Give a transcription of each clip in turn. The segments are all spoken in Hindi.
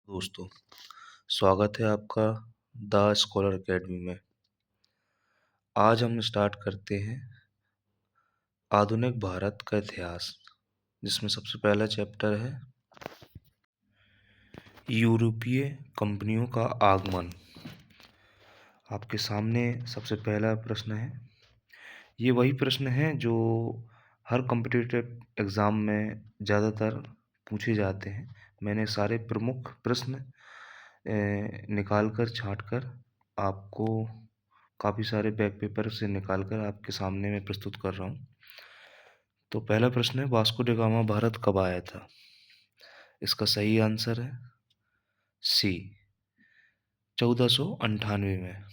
दोस्तों, स्वागत है आपका द स्कॉलर अकेडमी में। आज हम स्टार्ट करते हैं आधुनिक भारत का इतिहास, जिसमें सबसे पहला चैप्टर है यूरोपीय कंपनियों का आगमन। आपके सामने सबसे पहला प्रश्न है। ये वही प्रश्न है जो हर कॉम्पिटिटिव एग्ज़ाम में ज़्यादातर पूछे जाते हैं। मैंने सारे प्रमुख प्रश्न निकाल कर छाँट कर आपको काफ़ी सारे बैक पेपर से निकाल कर आपके सामने मैं प्रस्तुत कर रहा हूँ। तो पहला प्रश्न है, वास्को डी गामा भारत कब आया था? इसका सही आंसर है सी, 1498 में।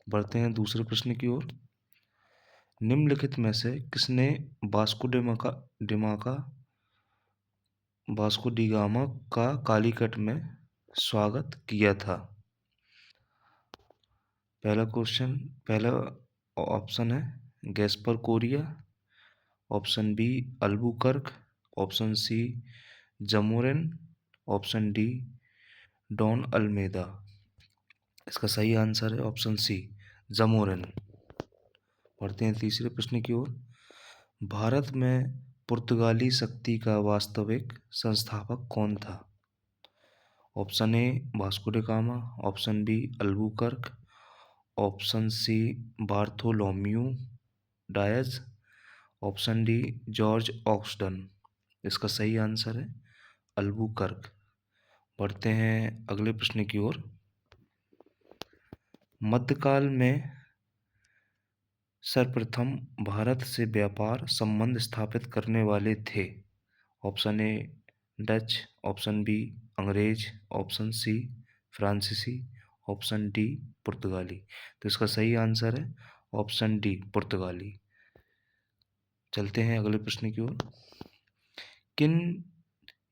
बढ़ते हैं दूसरे प्रश्न की ओर। निम्नलिखित में से किसने वास्को डी गामा का कालीकट में स्वागत किया था? पहला ऑप्शन है Gaspar Correia, option B Albuquerque, option C Zamorin, option D Don Almeida. इसका सही आंसर है ऑप्शन सी जमोरिन। बढ़ते हैं तीसरे प्रश्न की ओर। भारत में पुर्तगाली शक्ति का वास्तविक संस्थापक कौन था? Option A Vasco da Gama, option B Albuquerque, option C Bartholomew Dias, option D George Oxenden. इसका सही आंसर है अल्बुकर्क। बढ़ते हैं अगले प्रश्न की ओर। मध्यकाल में सर्वप्रथम भारत से व्यापार संबंध स्थापित करने वाले थे? Option A Dutch, option B अंग्रेज, ऑप्शन सी फ्रांसीसी, ऑप्शन डी पुर्तगाली। तो इसका सही आंसर है ऑप्शन डी पुर्तगाली। चलते हैं अगले प्रश्न की ओर। किन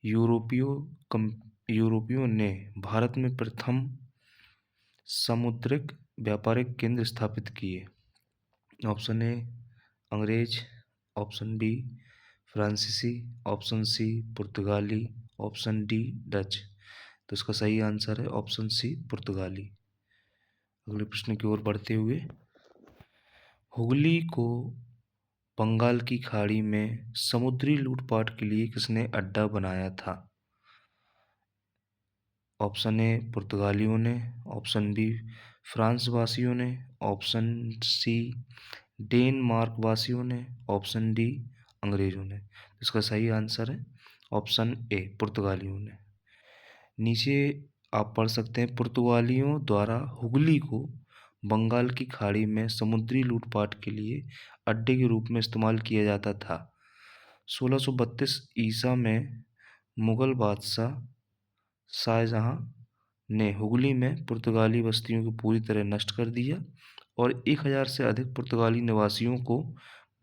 यूरोपियों ने भारत में प्रथम समुद्रिक व्यापारिक केंद्र स्थापित किए? ऑप्शन ए अंग्रेज, ऑप्शन बी फ्रांसीसी, ऑप्शन सी पुर्तगाली, ऑप्शन डी डच। तो इसका सही आंसर है ऑप्शन सी पुर्तगाली। अगले प्रश्न की ओर बढ़ते हुए, हुगली को बंगाल की खाड़ी में समुद्री लूटपाट के लिए किसने अड्डा बनाया था? ऑप्शन ए पुर्तगालियों ने, ऑप्शन बी फ्रांस वासियों ने, ऑप्शन सी डेनमार्क वासियों ने, ऑप्शन डी अंग्रेजों ने। इसका सही आंसर है ऑप्शन ए पुर्तगालियों ने। नीचे आप पढ़ सकते हैं, पुर्तगालियों द्वारा हुगली को बंगाल की खाड़ी में समुद्री लूटपाट के लिए अड्डे के रूप में इस्तेमाल किया जाता था। 1632 ईसा में मुगल बादशाह शाहजहां ने हुगली में पुर्तगाली बस्तियों को पूरी तरह नष्ट कर दिया और 1000 से अधिक पुर्तगाली निवासियों को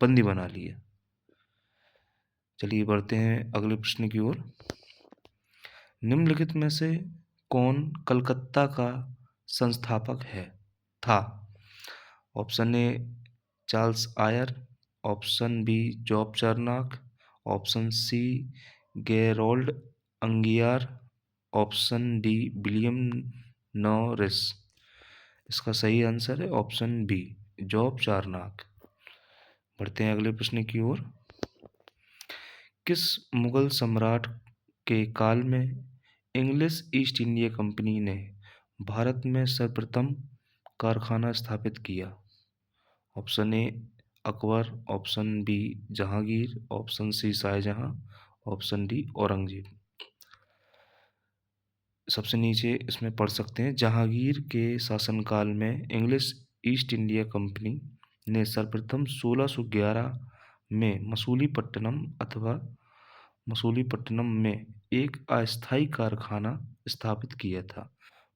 बंदी बना लिया। चलिए बढ़ते हैं अगले प्रश्न की ओर। निम्नलिखित में से कौन कलकत्ता का संस्थापक था? Option A Charles Eyre, option B Job Charnock, option C Gerald Aungier, option D William Norris. इसका सही आंसर है ऑप्शन बी जॉब चार्नक। बढ़ते हैं अगले प्रश्न की ओर। किस मुगल सम्राट के काल में इंग्लिश ईस्ट इंडिया कंपनी ने भारत में सर्वप्रथम कारखाना स्थापित किया? Option A Akbar, option B Jahangir, option C Shahjahan, option D Aurangzeb. सबसे नीचे इसमें पढ़ सकते हैं, जहांगीर के शासनकाल में इंग्लिश ईस्ट इंडिया कंपनी ने सर्वप्रथम 1611 में मसूलीपट्टनम में एक अस्थायी कारखाना स्थापित किया था।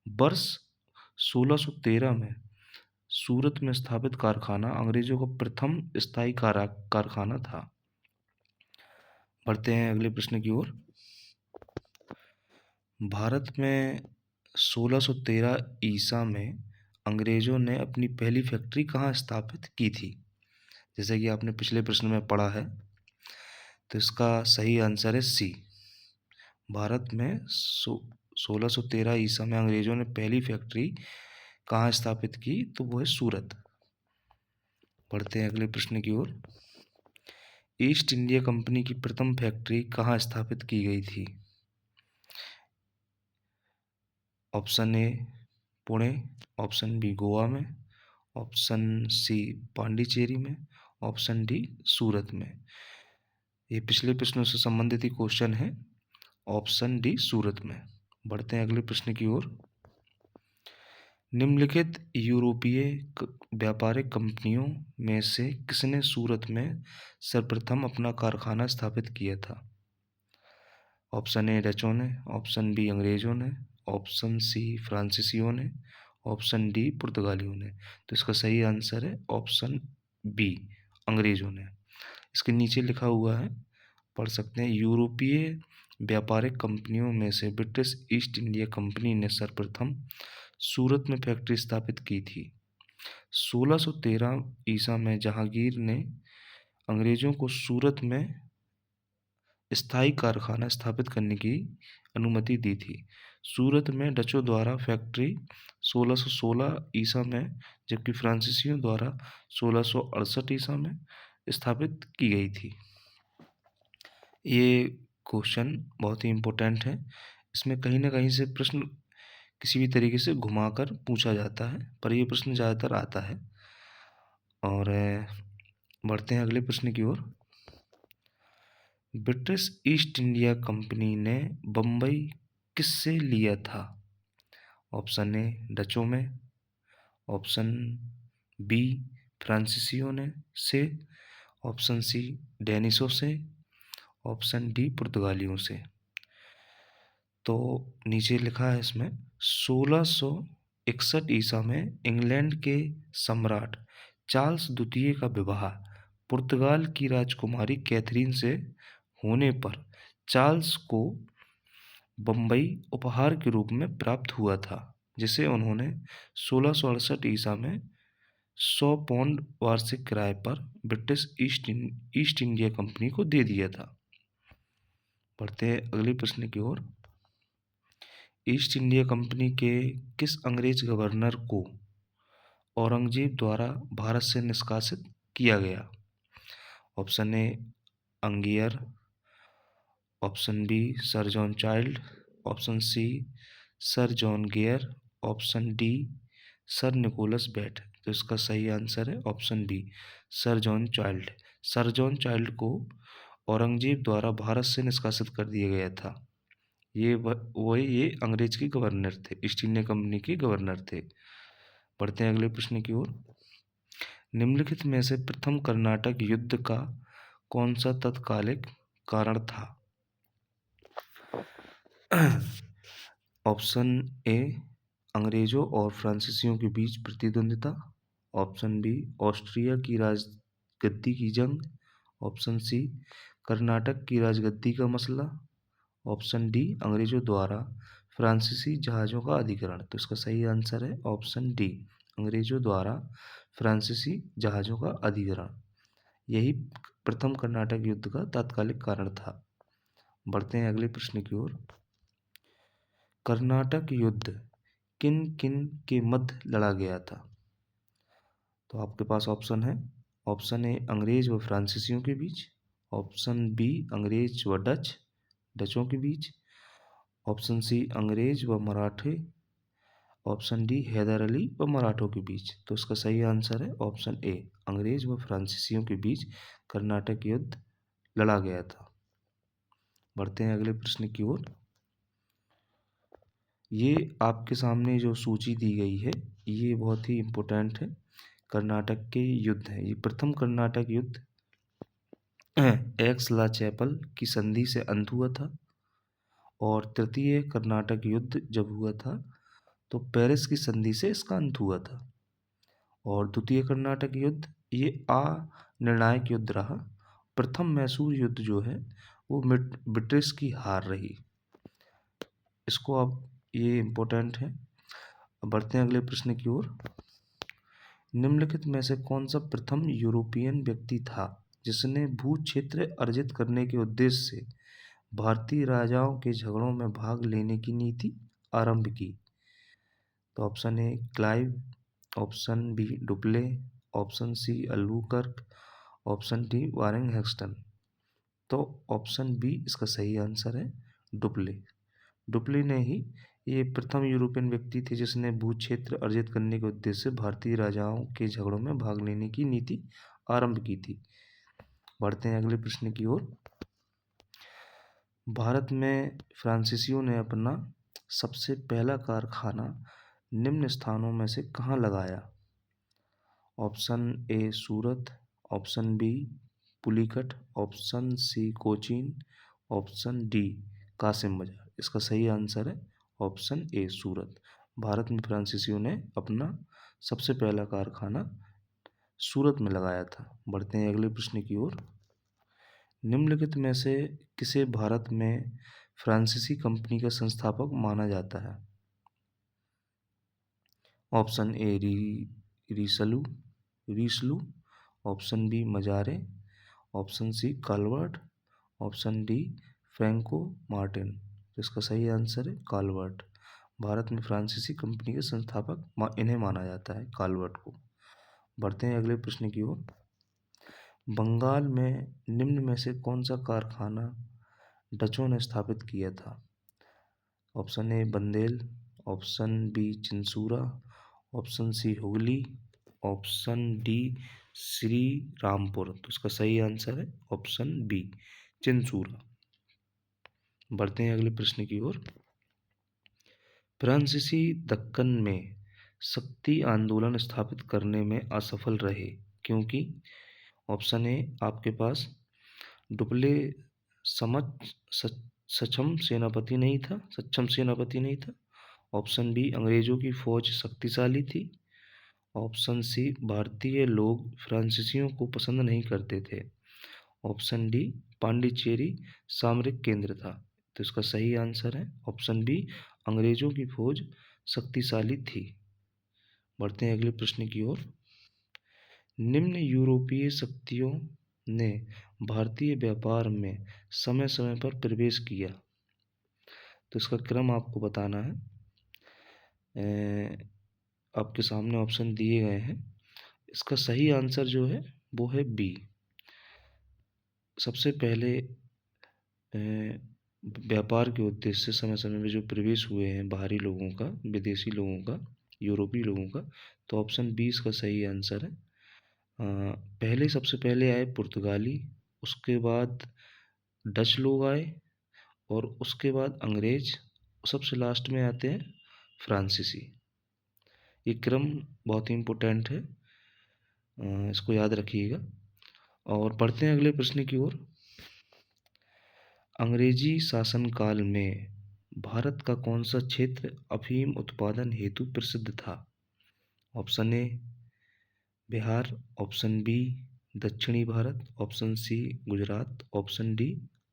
वर्ष 1613 में सूरत में स्थापित कारखाना अंग्रेजों का प्रथम स्थायी कारखाना था। बढ़ते हैं अगले प्रश्न की ओर। भारत में 1613 ईसा में अंग्रेजों ने अपनी पहली फैक्ट्री कहाँ स्थापित की थी? जैसे कि आपने पिछले प्रश्न में पढ़ा है, तो इसका सही आंसर है सी भारत में 1613 ईसा में अंग्रेजों ने पहली फैक्ट्री कहाँ स्थापित की? तो वो है सूरत। बढ़ते हैं अगले प्रश्न की ओर। ईस्ट इंडिया कंपनी की प्रथम फैक्ट्री कहाँ स्थापित की गई थी? Option A Pune, option B Goa में, ऑप्शन सी पांडिचेरी में, ऑप्शन डी सूरत में। ये पिछले प्रश्नों से संबंधित ही क्वेश्चन है। ऑप्शन डी सूरत में। बढ़ते हैं अगले प्रश्न की ओर। निम्नलिखित यूरोपीय व्यापारिक कंपनियों में से किसने सूरत में सर्वप्रथम अपना कारखाना स्थापित किया था? ऑप्शन ए डचों ने, ऑप्शन बी अंग्रेजों ने, ऑप्शन सी फ्रांसीसियों ने, ऑप्शन डी पुर्तगालियों ने। तो इसका सही आंसर है ऑप्शन बी अंग्रेजों ने। इसके नीचे लिखा हुआ है, पढ़ सकते हैं। यूरोपीय व्यापारिक कंपनियों में से ब्रिटिश ईस्ट इंडिया कंपनी ने सर्वप्रथम सूरत में फैक्ट्री स्थापित की थी। 1613 ईसा में जहांगीर ने अंग्रेजों को सूरत में स्थायी कारखाना स्थापित करने की अनुमति दी थी। सूरत में डचों द्वारा फैक्ट्री 1616 ईसा में, जबकि फ्रांसीसियों द्वारा 1668 ईसा में स्थापित की गई थी। ये क्वेश्चन बहुत ही इम्पोर्टेंट है। इसमें कहीं ना कहीं से प्रश्न किसी भी तरीके से घुमाकर पूछा जाता है, पर यह प्रश्न ज़्यादातर आता है। और बढ़ते हैं अगले प्रश्न की ओर। ब्रिटिश ईस्ट इंडिया कंपनी ने बम्बई किससे लिया था? ऑप्शन ए डचों में, ऑप्शन बी फ्रांसीसियों ने से, ऑप्शन सी डेनिशों से, ऑप्शन डी पुर्तगालियों से। तो नीचे लिखा है इसमें 1661 ईसा में इंग्लैंड के सम्राट चार्ल्स द्वितीय का विवाह पुर्तगाल की राजकुमारी कैथरीन से होने पर चार्ल्स को बम्बई उपहार के रूप में प्राप्त हुआ था, जिसे उन्होंने 1668 ईसा में 100 पौंड वार्षिक किराए पर ब्रिटिश ईस्ट इंडिया कंपनी को दे दिया था। बढ़ते हैं अगले प्रश्न की ओर। ईस्ट इंडिया कंपनी के किस अंग्रेज गवर्नर को औरंगजेब द्वारा भारत से निष्कासित किया गया? Option A Aungier, option B Sir John Child, option C Sir John Gayer, option D Sir Nicholas Bate. तो इसका सही आंसर है option B Sir John Child. Sir John Child को औरंगजेब द्वारा भारत से निष्कासित कर दिया गया था। ये अंग्रेज के गवर्नर थे, ईस्ट इंडिया कंपनी के गवर्नर थे। बढ़ते हैं अगले प्रश्न की ओर। निम्नलिखित में से प्रथम कर्नाटक युद्ध का कौन सा तत्कालिक कारण था? ऑप्शन ए अंग्रेजों और फ्रांसीसियों के बीच प्रतिद्वंदिता, ऑप्शन बी ऑस्ट्रिया की राजगद्दी की जंग, ऑप्शन सी कर्नाटक की राजगद्दी का मसला, ऑप्शन डी अंग्रेजों द्वारा फ्रांसीसी जहाज़ों का अधिग्रहण। तो इसका सही आंसर है ऑप्शन डी अंग्रेजों द्वारा फ्रांसीसी जहाज़ों का अधिग्रहण। यही प्रथम कर्नाटक युद्ध का तात्कालिक कारण था। बढ़ते हैं अगले प्रश्न की ओर। कर्नाटक युद्ध किन किन के मध्य लड़ा गया था? तो आपके पास ऑप्शन है। ऑप्शन ए अंग्रेज व फ्रांसीसियों के बीच, ऑप्शन बी अंग्रेज व डचों के बीच, ऑप्शन सी अंग्रेज व मराठे, ऑप्शन डी हैदर अली व मराठों के बीच। तो इसका सही आंसर है ऑप्शन ए अंग्रेज व फ्रांसीसियों के बीच कर्नाटक युद्ध लड़ा गया था। बढ़ते हैं अगले प्रश्न की ओर। ये आपके सामने जो सूची दी गई है ये बहुत ही इम्पोर्टेंट है, कर्नाटक के युद्ध है। ये प्रथम कर्नाटक युद्ध एक्स-ला चैपल की संधि से अंत हुआ था, और तृतीय कर्नाटक युद्ध जब हुआ था तो पेरिस की संधि से इसका अंत हुआ था। और द्वितीय कर्नाटक युद्ध ये अनिर्णायक युद्ध रहा। प्रथम मैसूर युद्ध जो है वो ब्रिटिश की हार रही। इसको आप, ये इम्पोर्टेंट है। बढ़ते हैं अगले प्रश्न की ओर। निम्नलिखित में से कौन सा प्रथम यूरोपियन व्यक्ति था जिसने भू क्षेत्र अर्जित करने के उद्देश्य से भारतीय राजाओं के झगड़ों में भाग लेने की नीति आरंभ की? तो option A Clive, option B Dupleix, option C Albuquerque, option D Warren Hastings. तो ऑप्शन बी इसका सही आंसर है, डुप्ले। डुप्ले ने ही ये प्रथम यूरोपियन व्यक्ति थे जिसने भू क्षेत्र अर्जित करने के उद्देश्य से भारतीय राजाओं के झगड़ों में भाग लेने की नीति आरंभ की थी। बढ़ते हैं अगले प्रश्न की ओर। भारत में फ्रांसीसियों ने अपना सबसे पहला कारखाना निम्न स्थानों में से कहाँ लगाया? Option A Surat, option B Pulicat, option C Cochin, option D Kasim Bazar. इसका सही आंसर है ऑप्शन ए सूरत। भारत में फ्रांसीसियों ने अपना सबसे पहला कारखाना सूरत में लगाया था। बढ़ते हैं अगले प्रश्न की ओर। निम्नलिखित में से किसे भारत में फ्रांसीसी कंपनी का संस्थापक माना जाता है? Option A Richelieu, option B Mazarin, option C Colbert, option D Francois Martin. इसका सही आंसर है काल्वर्ट। भारत में फ्रांसीसी कंपनी के संस्थापक इन्हें माना जाता है, काल्वर्ट को। बढ़ते हैं अगले प्रश्न की ओर। बंगाल में निम्न में से कौन सा कारखाना डचों ने स्थापित किया था? Option A Bandel, option B Chinsurah, option C Hooghly, option D Serampore. तो इसका सही आंसर है ऑप्शन बी चिंसूरा। बढ़ते हैं अगले प्रश्न की ओर। फ्रांसीसी दक्कन में शक्ति आंदोलन स्थापित करने में असफल रहे क्योंकि? ऑप्शन ए आपके पास डुप्ले सक्षम सेनापति नहीं था। ऑप्शन बी अंग्रेजों की फौज शक्तिशाली थी। ऑप्शन सी भारतीय लोग फ्रांसीसियों को पसंद नहीं करते थे। ऑप्शन डी पांडिचेरी सामरिक केंद्र था। तो इसका सही आंसर है ऑप्शन बी अंग्रेजों की फौज शक्तिशाली थी। बढ़ते हैं अगले प्रश्न की ओर। निम्न यूरोपीय शक्तियों ने भारतीय व्यापार में समय समय पर प्रवेश किया। तो इसका क्रम आपको बताना है। आपके सामने ऑप्शन दिए गए हैं। इसका सही आंसर जो है वो है बी। सबसे पहले व्यापार के उद्देश्य से समय समय में जो प्रवेश हुए हैं बाहरी लोगों का, विदेशी लोगों का, यूरोपीय लोगों का, तो ऑप्शन बी इसका सही आंसर है। पहले सबसे पहले आए पुर्तगाली, उसके बाद डच लोग आए और उसके बाद अंग्रेज, सबसे लास्ट में आते हैं फ्रांसीसी। ये क्रम बहुत ही इम्पोर्टेंट है, इसको याद रखिएगा। और बढ़ते हैं अगले प्रश्न की ओर। अंग्रेजी शासनकाल में भारत का कौन सा क्षेत्र अफीम उत्पादन हेतु प्रसिद्ध था? Option A Bihar, option B दक्षिणी Bharat, option C Gujarat, option D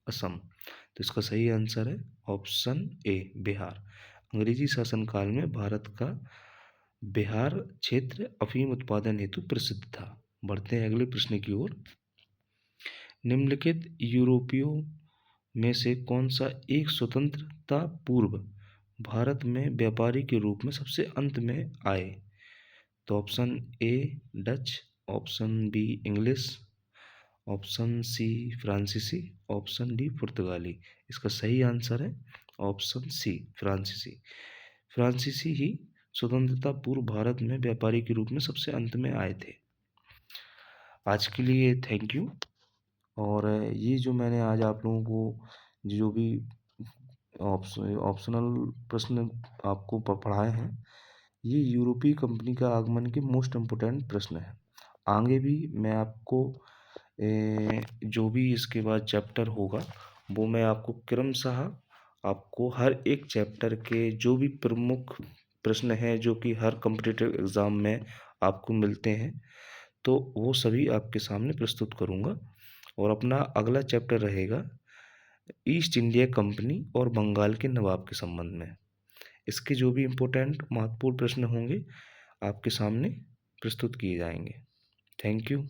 Assam. तो इसका सही आंसर है ऑप्शन ए बिहार। अंग्रेजी शासनकाल में भारत का बिहार क्षेत्र अफीम उत्पादन हेतु प्रसिद्ध था। बढ़ते हैं अगले प्रश्न की ओर। निम्नलिखित यूरोपियों में से कौन सा एक स्वतंत्रता पूर्व भारत में व्यापारी के रूप में सबसे अंत में आए? तो option A Dutch, option B English, option C फ्रांसीसी, ऑप्शन डी पुर्तगाली। इसका सही आंसर है ऑप्शन सी फ्रांसीसी। फ्रांसीसी ही स्वतंत्रता पूर्व भारत में व्यापारी के रूप में सबसे अंत में आए थे। आज के लिए थैंक यू। और ये जो मैंने आज आप लोगों को जो भी ऑप्शनल प्रश्न आपको पढ़ाए हैं, ये यूरोपीय कंपनी का आगमन के मोस्ट इम्पोर्टेंट प्रश्न है। आगे भी मैं आपको जो भी इसके बाद चैप्टर होगा वो मैं आपको क्रमशः आपको हर एक चैप्टर के जो भी प्रमुख प्रश्न हैं जो कि हर कॉम्पिटिटिव एग्ज़ाम में आपको मिलते हैं, तो वो सभी आपके सामने प्रस्तुत करूँगा। और अपना अगला चैप्टर रहेगा ईस्ट इंडिया कंपनी और बंगाल के नवाब के संबंध में। इसके जो भी इम्पोर्टेंट महत्वपूर्ण प्रश्न होंगे आपके सामने प्रस्तुत किए जाएंगे। Thank you.